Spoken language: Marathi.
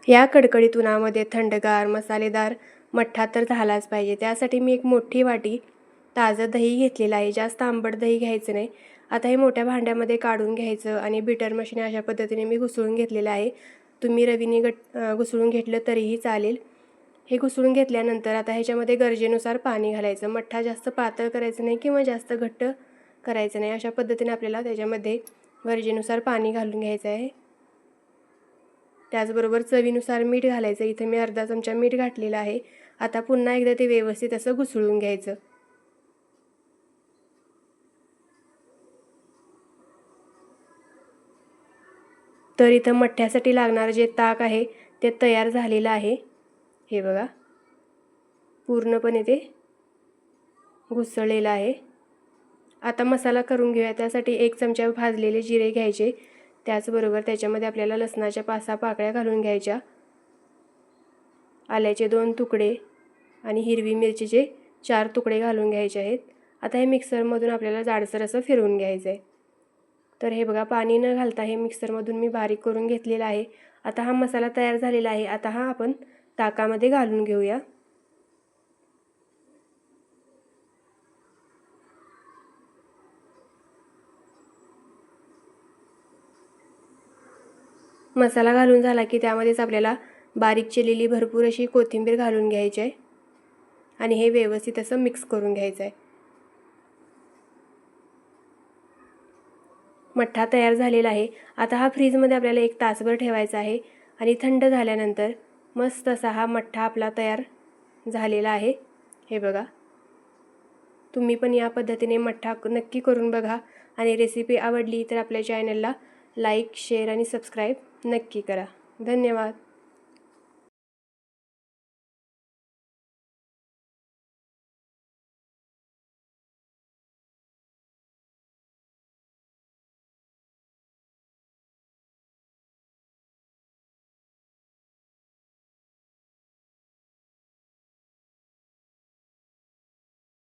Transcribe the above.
या कडकडीत उन्हामध्ये थंडगार मसालेदार मठ्ठा तर झालाच पाहिजे। त्यासाठी मी एक मोठी वाटी ताजं दही घेतलेलं आहे। जास्त आंबट दही घ्यायचं नाही। आता हे मोठ्या भांड्यामध्ये काढून घ्यायचं आणि बीटर मशीन अशा पद्धतीने मी घुसळून घेतलेलं आहे। तुम्ही रवीने घुसळून घेतलं तरीही चालेल। हे घुसळून घेतल्यानंतर आता ह्याच्यामध्ये गरजेनुसार पाणी घालायचं। मठ्ठा जास्त पातळ करायचं नाही किंवा जास्त घट्ट करायचं नाही। अशा पद्धतीने आपल्याला त्याच्यामध्ये गरजेनुसार पाणी घालून घ्यायचं आहे। त्याचबरोबर चवीनुसार मीठ घालायचं। इथे मी अर्धा चमचा मीठ घातलेलं आहे। आता पुन्हा एकदा ते व्यवस्थित असं घुसळून घ्यायचं। तर इथं मठ्ठ्यासाठी लागणारं जे ताक आहे ते तयार झालेलं आहे। हे बघा पूर्णपणे ते घुसळलेलं आहे। आता मसाला करून घेऊया। त्यासाठी 1 चमचा भाजलेले जिरे घ्यायचे। त्याचबरोबर त्याच्यामध्ये आपल्याला लसणाच्या 5-6 पाकळ्या घालून घ्यायच्या, आल्याचे 2 तुकडे आणि हिरवी मिरचीचे 4 तुकडे घालून घ्यायचे आहेत। आता हे मिक्सरमधून आपल्याला जाडसर असं फिरवून घ्यायचं आहे। तर हे बघा पाणी न घालता हे मिक्सरमधून मी बारीक करून घेतलेला आहे। आता हा मसाला तयार झालेला आहे। आता हा आपण ताकामध्ये घालून घेऊया। मसाला घालून झाला की त्यामध्येच आपल्याला बारीक चिरलेली भरपूर अशी कोथिंबीर घालून घ्यायची आहे आणि हे व्यवस्थित असं मिक्स करून घ्यायचं आहे। मठ्ठा तयार झालेला आहे। आता हा फ्रीजमध्ये आपल्याला 1 तासभर ठेवायचा आहे आणि थंड झाल्यानंतर मस्त असा हा मठ्ठा आपला तयार झालेला आहे। हे बघा तुम्ही पण या पद्धतीने मठ्ठा नक्की करून बघा आणि रेसिपी आवडली तर आपल्या चॅनलला लाईक, शेअर आणि सबस्क्राईब नक्की करा। धन्यवाद।